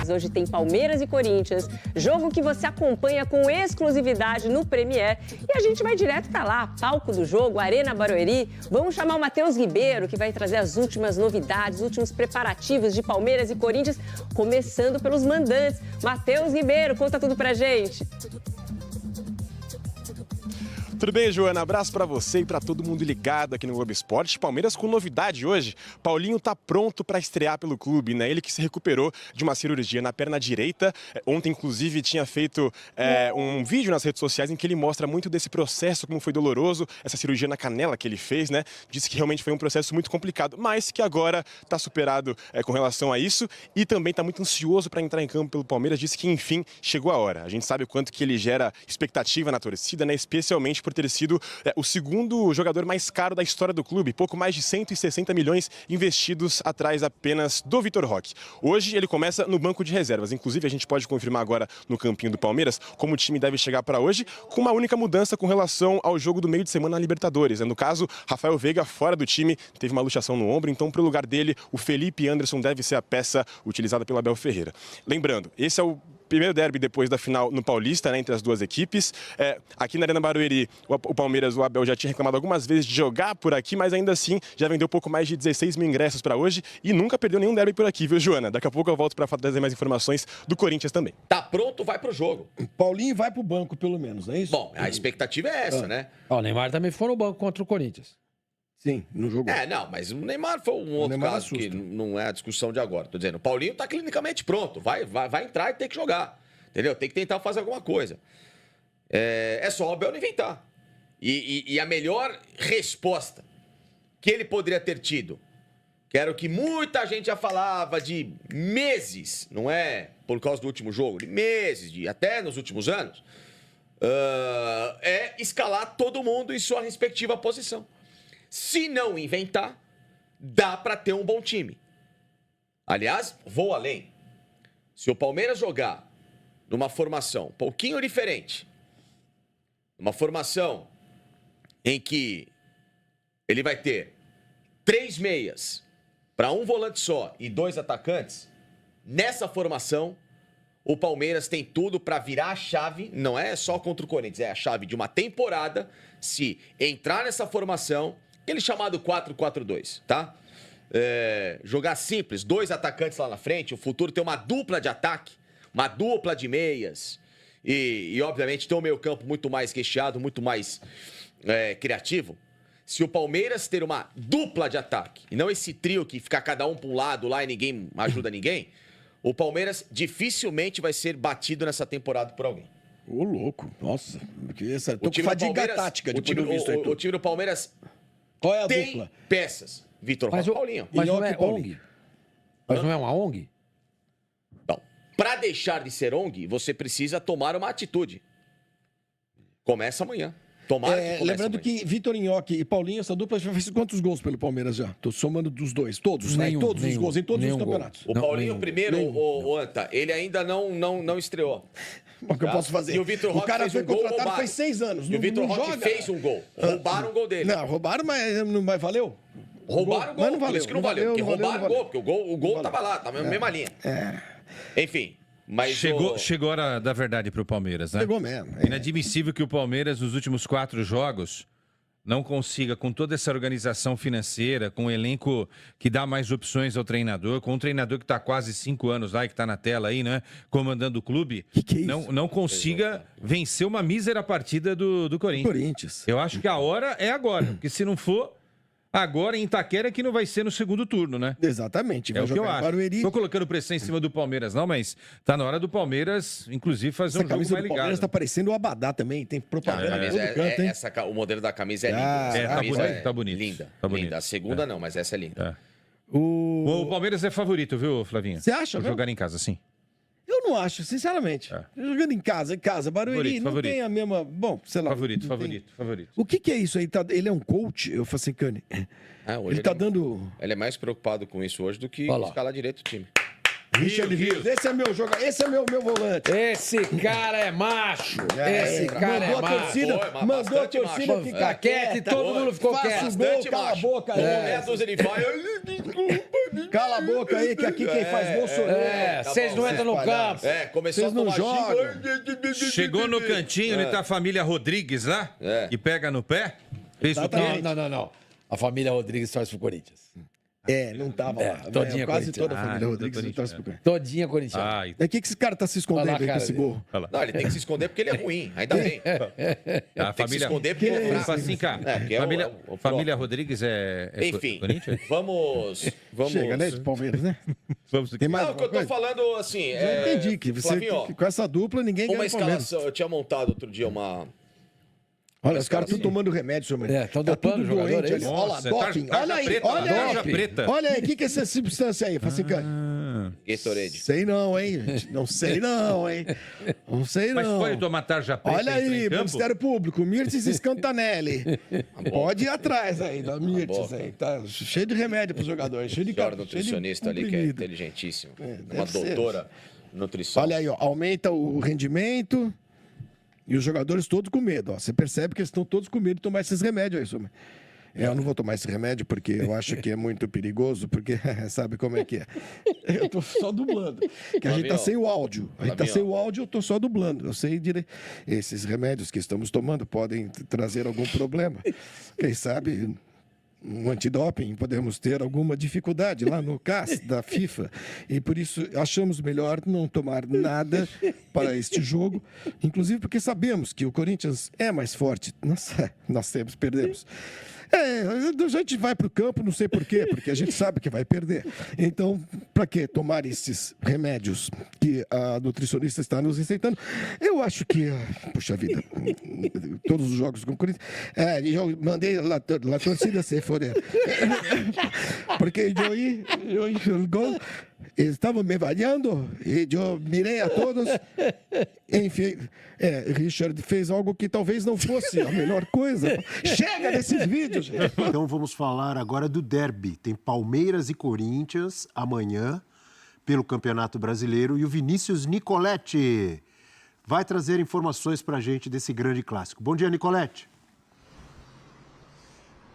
mas hoje tem Palmeiras e Corinthians, jogo que você acompanha com exclusividade no Premier. E a gente vai direto para lá, palco do jogo, Arena Barueri. Vamos chamar o Matheus Ribeiro, que vai trazer as últimas novidades, os últimos preparativos de Palmeiras e Corinthians, começando pelos mandantes. Matheus Ribeiro, conta tudo pra gente. Tudo bem, Joana? Abraço pra você e pra todo mundo ligado aqui no Globo Esporte. Palmeiras com novidade hoje. Paulinho tá pronto pra estrear pelo clube, né? Ele que se recuperou de uma cirurgia na perna direita. Ontem, inclusive, tinha feito um vídeo nas redes sociais em que ele mostra muito desse processo, como foi doloroso, essa cirurgia na canela que ele fez, né? Disse que realmente foi um processo muito complicado, mas que agora tá superado com relação a isso e também tá muito ansioso pra entrar em campo pelo Palmeiras. Disse que, enfim, chegou a hora. A gente sabe o quanto que ele gera expectativa na torcida, né? Especialmente por ter sido o segundo jogador mais caro da história do clube, pouco mais de 160 milhões investidos atrás apenas do Vitor Roque. Hoje ele começa no banco de reservas, inclusive a gente pode confirmar agora no campinho do Palmeiras como o time deve chegar para hoje, com uma única mudança com relação ao jogo do meio de semana na Libertadores. No caso, Rafael Veiga fora do time, teve uma luxação no ombro, então para o lugar dele, o Felipe Anderson deve ser a peça utilizada pelo Abel Ferreira. Lembrando, esse é o primeiro derby depois da final no Paulista, né, entre as duas equipes. Aqui na Arena Barueri, o Palmeiras, o Abel já tinha reclamado algumas vezes de jogar por aqui, mas ainda assim já vendeu pouco mais de 16 mil ingressos para hoje e nunca perdeu nenhum derby por aqui, viu, Joana? Daqui a pouco eu volto para trazer mais informações do Corinthians também. Tá pronto, vai pro jogo. Paulinho vai pro banco, pelo menos, não é isso? Bom, a expectativa é essa, né? O Neymar também foi no banco contra o Corinthians. Sim, não jogou. Não, mas o Neymar foi um outro caso que não é a discussão de agora. Tô dizendo, o Paulinho tá clinicamente pronto, vai entrar e tem que jogar. Entendeu? Tem que tentar fazer alguma coisa. É só o Abel não inventar. E a melhor resposta que ele poderia ter tido, que era o que muita gente já falava de meses, não é por causa do último jogo, de meses, até nos últimos anos, é escalar todo mundo em sua respectiva posição. Se não inventar, dá para ter um bom time. Aliás, vou além. Se o Palmeiras jogar numa formação um pouquinho diferente, uma formação em que ele vai ter 3 meias para um volante só e 2 atacantes, nessa formação o Palmeiras tem tudo para virar a chave, não é só contra o Corinthians, é a chave de uma temporada, se entrar nessa formação, aquele chamado 4-4-2, tá? Jogar simples, 2 atacantes lá na frente, o futuro tem uma dupla de ataque, uma dupla de meias e obviamente, ter um meio campo muito mais recheado, muito mais criativo. Se o Palmeiras ter uma dupla de ataque e não esse trio que fica cada um para um lado lá e ninguém ajuda ninguém, o Palmeiras dificilmente vai ser batido nessa temporada por alguém. Ô, louco. Nossa. Tô com fadiga tática de poder visto aí tudo. O time do Palmeiras qual é a tem dupla? Peças. Vitor Roque e Paulinho. Mas não é ONG? Mas não é uma ONG? Não. Para deixar de ser ONG, você precisa tomar uma atitude. Começa amanhã. Lembrando que Vitor Nhoque e Paulinho, essa dupla já fez quantos gols pelo Palmeiras já? Tô somando dos dois. Todos, né? Todos os gols, em todos os campeonatos. O Paulinho primeiro, o Anta, ele ainda não estreou. O que eu posso fazer? E o Vitor Roque cara fez foi um gol, contratado roubaram. faz 6 anos. E o Vitor Roque fez um gol. Roubaram o gol dele. Não, roubaram, mas não valeu. Roubaram o gol, mas não valeu. por isso que não valeu. Porque roubaram o gol, porque o gol tava lá, tava na mesma linha. Enfim. Mas chegou a hora da verdade para o Palmeiras, né? Chegou mesmo. Inadmissível que o Palmeiras, nos últimos 4 jogos, não consiga, com toda essa organização financeira, com um elenco que dá mais opções ao treinador, com um treinador que está há quase 5 anos lá e que está na tela aí, né? Comandando o clube, que é isso? não consiga vencer uma mísera partida do Corinthians. Eu acho que a hora é agora, porque se não for agora em Itaquera que não vai ser no segundo turno, né? Exatamente. Vai o que eu acho. Barueri. Estou colocando pressão em cima do Palmeiras, não, mas tá na hora do Palmeiras, inclusive, fazer um jogo mais ligado. O Palmeiras tá parecendo o Abadá também, tem propaganda em todo canto, hein? O modelo da camisa é lindo. Tá bonito. Linda. Tá bonito. Linda. A segunda não, mas essa é linda. O Palmeiras é favorito, viu, Flavinho? Você acha? Jogar em casa, sim. Eu não acho, sinceramente. Jogando em casa, Barueri não tem a mesma... Bom, sei lá. Favorito. O que é isso aí? Ele é um coach, eu falei assim, Cane. Ele tá dando... Ele é mais preocupado com isso hoje do que escalar direito o time. Richard Rios, esse é meu jogador, esse é meu volante. Esse cara é macho. Esse cara mandou é a torcida, macho. mandou a torcida ficar quieta. E todo mundo ficou quieto. Faça o gol, cala a boca. Meia dúzia ele vai... Desculpa, Cala a boca aí, que aqui quem faz gol sou eu. Vocês não entram no campo. Começou Vocês não jogam. Chegou no cantinho, ele tá a família Rodrigues lá, e pega no pé. Fez o quê? Não. A família Rodrigues torce pro Corinthians. Não tava lá. Todinha Quase corintiana. toda a família Rodrigues torce pro Corinthians. Todinha corintiana. É que esse cara tá se escondendo Olha lá a aí com cara esse dele. gol? Não, ele tem que se esconder porque ele é ruim. Ainda bem. A Tem que se família... esconder porque ele é Fala fraco. assim, cara, que é o família Rodrigues é Enfim, Corinthians? vamos... Chega, né? De Palmeiras, né? Tem mais Não, o que eu tô falando, assim... Já entendi que você, Flavinho, com essa dupla ninguém ganha uma o Palmeiras. escalação... Eu tinha montado outro dia uma... Olha, os caras estão tomando remédio, seu marido. Estão Tá dopando tudo o jogador, doente é ali. isso? Olha lá, Nossa, doping. tarja Olha aí, preta, olha tarja aí. preta. Olha aí, o que é essa substância aí, Facicante? Gatorade. Sei não, hein? Não sei não, hein? Não sei Mas não. pode tomar tarja preta Olha e entrar em aí, campo? Ministério Público, Mirtes Scantanelli. Pode ir atrás aí, da Mirtes boca. aí. Tá cheio de remédio pros jogadores. Cheio de Senhora cheio de nutricionista ali, que é comprimido. inteligentíssimo. Uma deve ser. doutora nutrição. Olha aí, ó, aumenta o rendimento e os jogadores todos com medo. Ó. Você percebe que eles estão todos com medo de tomar esses remédios aí, Suma. Eu não vou tomar esse remédio porque eu acho que é muito perigoso, porque sabe como é que é. Eu tô só dublando. Que a gente tá sem o áudio. A gente tá sem o áudio, eu tô só dublando. Eu sei direito. Esses remédios que estamos tomando podem trazer algum problema. Quem sabe um antidoping, podemos ter alguma dificuldade lá no CAS da FIFA. E por isso achamos melhor não tomar nada para este jogo, inclusive porque sabemos que o Corinthians é mais forte. Nós perdemos. A gente vai para o campo, não sei por quê, porque a gente sabe que vai perder. Então, para que tomar esses remédios que a nutricionista está nos receitando? Eu acho que, puxa vida, todos os jogos com o Corinthians, eu mandei la torcida se foder. Porque eu gol, estavam me valhando e eu mirei a todos. Enfim, Richard fez algo que talvez não fosse a melhor coisa. Chega desses vídeos. Então vamos falar agora do derby. Tem Palmeiras e Corinthians amanhã pelo Campeonato Brasileiro e o Vinícius Nicoletti vai trazer informações para a gente desse grande clássico. Bom dia, Nicoletti.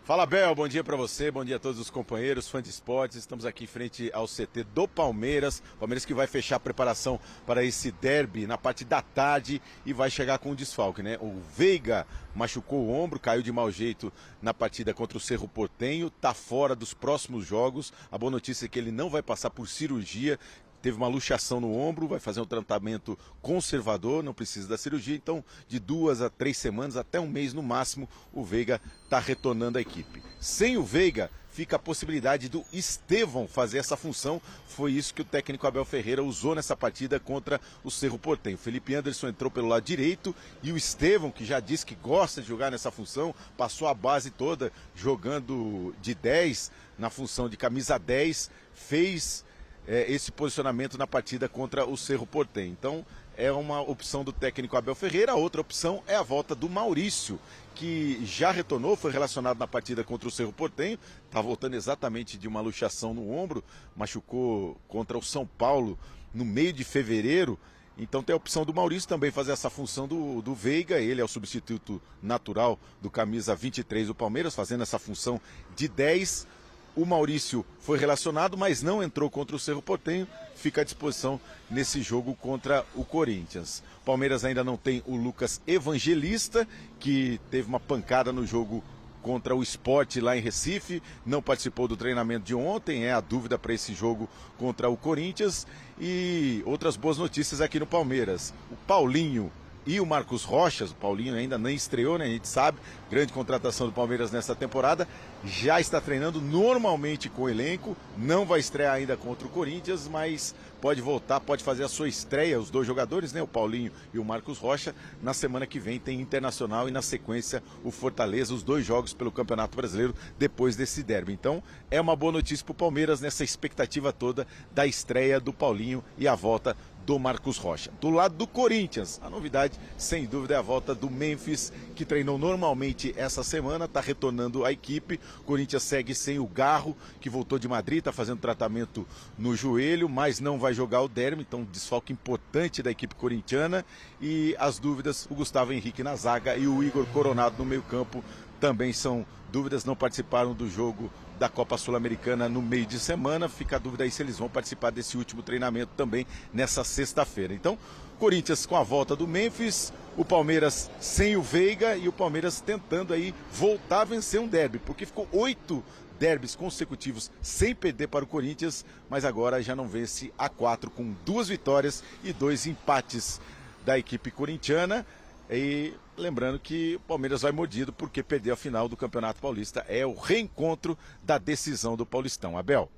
Fala, Bel, bom dia para você, bom dia a todos os companheiros, fãs de esportes. Estamos aqui em frente ao CT do Palmeiras. Palmeiras que vai fechar a preparação para esse derby na parte da tarde e vai chegar com um desfalque, né? O Veiga machucou o ombro, caiu de mau jeito na partida contra o Cerro Porteño, tá fora dos próximos jogos. A boa notícia é que ele não vai passar por cirurgia. Teve uma luxação no ombro, vai fazer um tratamento conservador, não precisa da cirurgia. Então, de 2 a 3 semanas, até um mês no máximo, o Veiga está retornando à equipe. Sem o Veiga, fica a possibilidade do Estevão fazer essa função. Foi isso que o técnico Abel Ferreira usou nessa partida contra o Cerro Porteño. Felipe Anderson entrou pelo lado direito e o Estevão, que já disse que gosta de jogar nessa função, passou a base toda jogando de 10, na função de camisa 10, fez esse posicionamento na partida contra o Cerro Porteño. Então, é uma opção do técnico Abel Ferreira. A outra opção é a volta do Maurício, que já retornou, foi relacionado na partida contra o Cerro Porteño, está voltando exatamente de uma luxação no ombro, machucou contra o São Paulo no meio de fevereiro. Então tem a opção do Maurício também fazer essa função do Veiga. Ele é o substituto natural do camisa 23 do Palmeiras, fazendo essa função de 10. O Maurício foi relacionado, mas não entrou contra o Cerro Porteño, fica à disposição nesse jogo contra o Corinthians. O Palmeiras ainda não tem o Lucas Evangelista, que teve uma pancada no jogo contra o Sport lá em Recife, não participou do treinamento de ontem, é a dúvida para esse jogo contra o Corinthians. E outras boas notícias aqui no Palmeiras. O Paulinho e o Marcos Rocha, o Paulinho ainda nem estreou, né? A gente sabe, grande contratação do Palmeiras nessa temporada, já está treinando normalmente com o elenco, não vai estrear ainda contra o Corinthians, mas pode voltar, pode fazer a sua estreia, os dois jogadores, né? O Paulinho e o Marcos Rocha. Na semana que vem tem Internacional e na sequência o Fortaleza, os dois jogos pelo Campeonato Brasileiro depois desse derby. Então é uma boa notícia para o Palmeiras nessa expectativa toda da estreia do Paulinho e a volta do Marcos Rocha. Do lado do Corinthians, a novidade, sem dúvida, é a volta do Memphis, que treinou normalmente essa semana, está retornando à equipe. O Corinthians segue sem o Garro, que voltou de Madrid, está fazendo tratamento no joelho, mas não vai jogar o derby, então desfalque importante da equipe corintiana. E as dúvidas, o Gustavo Henrique na zaga e o Igor Coronado no meio-campo, também são dúvidas, não participaram do jogo da Copa Sul-Americana no meio de semana. Fica a dúvida aí se eles vão participar desse último treinamento também nessa sexta-feira. Então, Corinthians com a volta do Memphis, o Palmeiras sem o Veiga e o Palmeiras tentando aí voltar a vencer um derby, porque ficou 8 derbys consecutivos sem perder para o Corinthians, mas agora já não vence a 4 com 2 vitórias e 2 empates da equipe corintiana. E lembrando que o Palmeiras vai mordido porque perdeu a final do Campeonato Paulista. É o reencontro da decisão do Paulistão. Abel.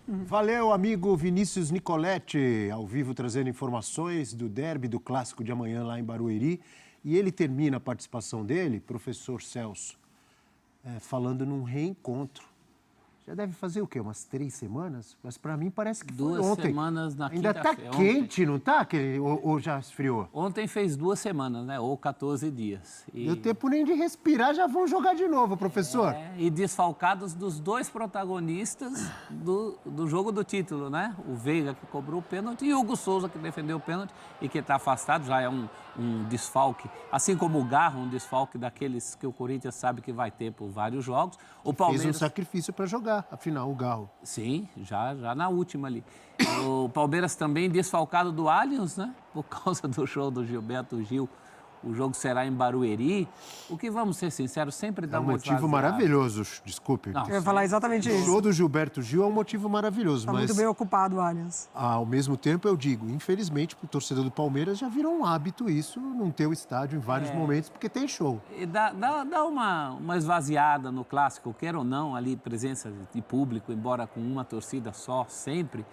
Valeu, amigo Vinícius Nicoletti, ao vivo trazendo informações do derby do Clássico de amanhã lá em Barueri. E ele termina a participação dele, professor Celso, falando num reencontro. Já deve fazer o quê? Umas 3 semanas? Mas para mim parece que foi ontem. 2 semanas na Ainda quinta-feira. tá quente, não tá? Ou já esfriou? Ontem fez 2 semanas, né? Ou 14 dias. Deu tempo nem de respirar, já vão jogar de novo, professor. E desfalcados dos 2 protagonistas do jogo do título, né? O Veiga, que cobrou o pênalti, e o Hugo Souza, que defendeu o pênalti e que está afastado, já é um desfalque. Assim como o Garro, um desfalque daqueles que o Corinthians sabe que vai ter por vários jogos. O Palmeiras fez um sacrifício para jogar, afinal, o Garro. Sim, já na última ali. O Palmeiras também desfalcado do Allianz, né? Por causa do show do Gilberto Gil. O jogo será em Barueri. O que, vamos ser sinceros, sempre dá um motivo maravilhoso, desculpe. Não, eu ia falar exatamente isso. O show do Gilberto Gil é um motivo maravilhoso, mas... muito bem ocupado, Allianz. Ao mesmo tempo, eu digo, infelizmente, para o torcedor do Palmeiras já virou um hábito isso, não ter o estádio em vários momentos, porque tem show. E dá uma esvaziada no Clássico, quer ou não, ali, presença de público, embora com uma torcida só, sempre.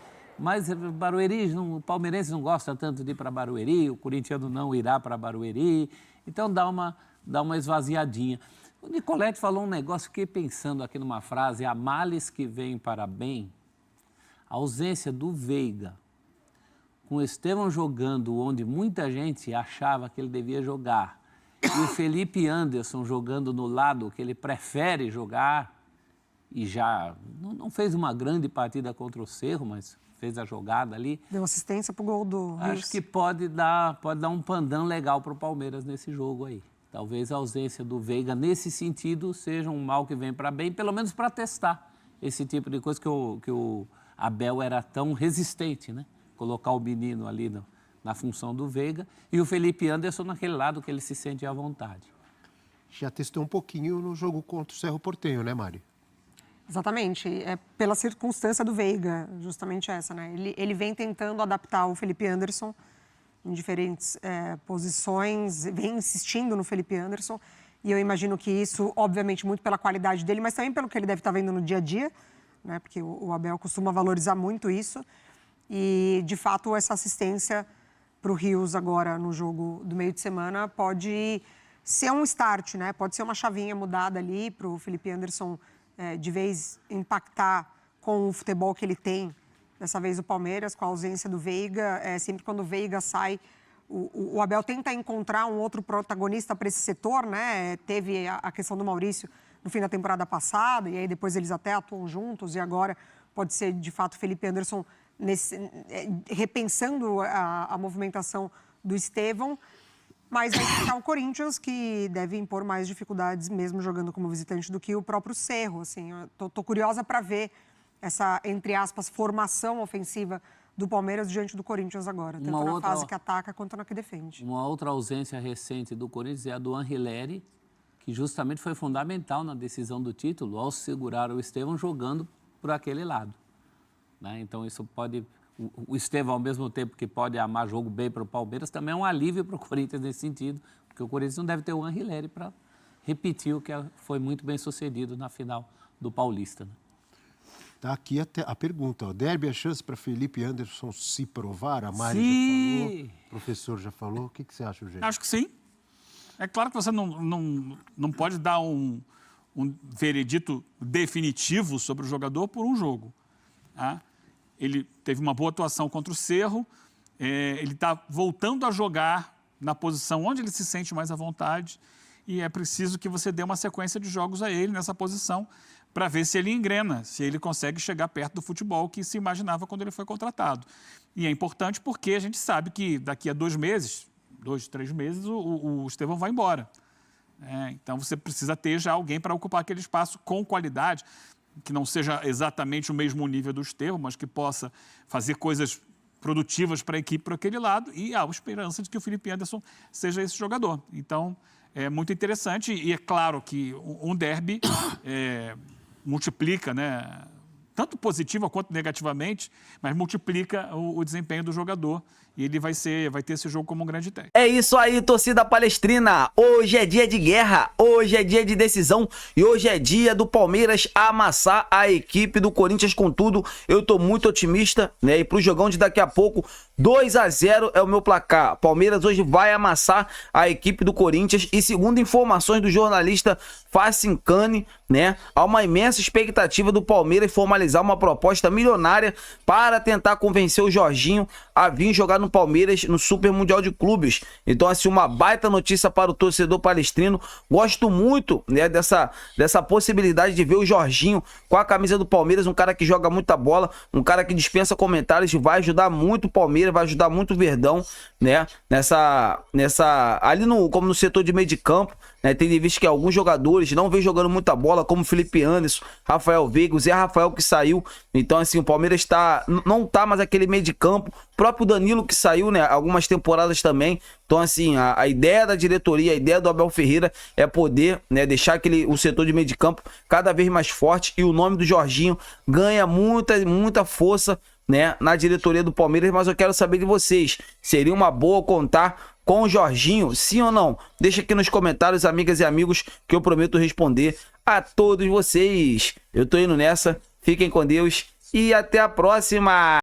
Mas Barueri, o palmeirense não gosta tanto de ir para Barueri, o corintiano não irá para Barueri, então dá uma esvaziadinha. O Nicoletti falou um negócio, fiquei pensando aqui numa frase, há males que vêm para bem, a ausência do Veiga, com o Estevão jogando onde muita gente achava que ele devia jogar, e o Felipe Anderson jogando no lado que ele prefere jogar, e já não fez uma grande partida contra o Cerro, mas fez a jogada ali. Deu assistência pro gol do Rios. Acho que pode dar um pandão legal pro Palmeiras nesse jogo aí. Talvez a ausência do Veiga nesse sentido seja um mal que vem para bem, pelo menos para testar esse tipo de coisa que o Abel era tão resistente, né? Colocar o menino ali na função do Veiga e o Felipe Anderson naquele lado que ele se sente à vontade. Já testou um pouquinho no jogo contra o Cerro Porteño, né, Mari? Exatamente, é pela circunstância do Veiga, justamente essa, né? Ele vem tentando adaptar o Felipe Anderson em diferentes posições, vem insistindo no Felipe Anderson, e eu imagino que isso, obviamente, muito pela qualidade dele, mas também pelo que ele deve estar vendo no dia a dia, né? Porque o Abel costuma valorizar muito isso, e, de fato, essa assistência para o Rios agora no jogo do meio de semana pode ser um start, né? Pode ser uma chavinha mudada ali para o Felipe Anderson de vez impactar com o futebol que ele tem, dessa vez o Palmeiras, com a ausência do Veiga. Sempre quando o Veiga sai, o Abel tenta encontrar um outro protagonista para esse setor, né? Teve a questão do Maurício no fim da temporada passada, e aí depois eles até atuam juntos, e agora pode ser, de fato, Felipe Anderson repensando a movimentação do Estevão. Mas vai ficar o Corinthians, que deve impor mais dificuldades, mesmo jogando como visitante, do que o próprio Cerro. Assim, tô curiosa para ver essa, entre aspas, formação ofensiva do Palmeiras diante do Corinthians agora. Tanto na fase que ataca quanto na que defende. Uma outra ausência recente do Corinthians é a do Anrileri, que justamente foi fundamental na decisão do título, ao segurar o Estevão jogando por aquele lado. Né? Então, isso pode... O Estevão, ao mesmo tempo que pode amar jogo bem para o Palmeiras, também é um alívio para o Corinthians nesse sentido, porque o Corinthians não deve ter o Anrileri para repetir o que foi muito bem sucedido na final do Paulista. Né? Tá aqui a pergunta. Ó. Derby é chance para Felipe Anderson se provar? A Mari já falou, o professor já falou. O que você acha, Eugênio? Acho que sim. É claro que você não pode dar um veredito definitivo sobre o jogador por um jogo. Tá? Ele teve uma boa atuação contra o Cerro, ele está voltando a jogar na posição onde ele se sente mais à vontade e é preciso que você dê uma sequência de jogos a ele nessa posição para ver se ele engrena, se ele consegue chegar perto do futebol que se imaginava quando ele foi contratado. E é importante porque a gente sabe que daqui a 2 meses, 2, 3 meses, o Estevão vai embora. Então você precisa ter já alguém para ocupar aquele espaço com qualidade, que não seja exatamente o mesmo nível do Estevão, mas que possa fazer coisas produtivas para a equipe para aquele lado, e há a esperança de que o Felipe Anderson seja esse jogador. Então, é muito interessante, e é claro que um derby multiplica, né, tanto positiva quanto negativamente, mas multiplica o desempenho do jogador, e ele vai ter esse jogo como um grande teste. É isso aí, torcida palestrina. Hoje é dia de guerra, hoje é dia de decisão e hoje é dia do Palmeiras amassar a equipe do Corinthians com tudo. Eu tô muito otimista, né? E pro jogão de daqui a pouco, 2-0 é o meu placar. Palmeiras hoje vai amassar a equipe do Corinthians e, segundo informações do jornalista Facincani, né, há uma imensa expectativa do Palmeiras formalizar uma proposta milionária para tentar convencer o Jorginho a vir jogar no Palmeiras no Super Mundial de Clubes. Então, assim, uma baita notícia para o torcedor palestrino. Gosto muito, né, dessa possibilidade de ver o Jorginho com a camisa do Palmeiras, um cara que joga muita bola, um cara que dispensa comentários, vai ajudar muito o Palmeiras, vai ajudar muito o Verdão, né, ali como no setor de meio de campo, né, tem visto que alguns jogadores não vêm jogando muita bola, como Felipe Anderson, Rafael Veiga, o Zé Rafael que saiu. Então, assim, o Palmeiras não tá mais aquele meio de campo, o próprio Danilo que saiu, né, algumas temporadas também. Então, assim, a ideia da diretoria, a ideia do Abel Ferreira é poder, né, deixar o setor de meio de campo cada vez mais forte, e o nome do Jorginho ganha muita força, né, na diretoria do Palmeiras. Mas eu quero saber de vocês, seria uma boa contar com o Jorginho, sim ou não? Deixa aqui nos comentários, amigas e amigos, que eu prometo responder a todos vocês. Eu tô indo nessa, fiquem com Deus e até a próxima!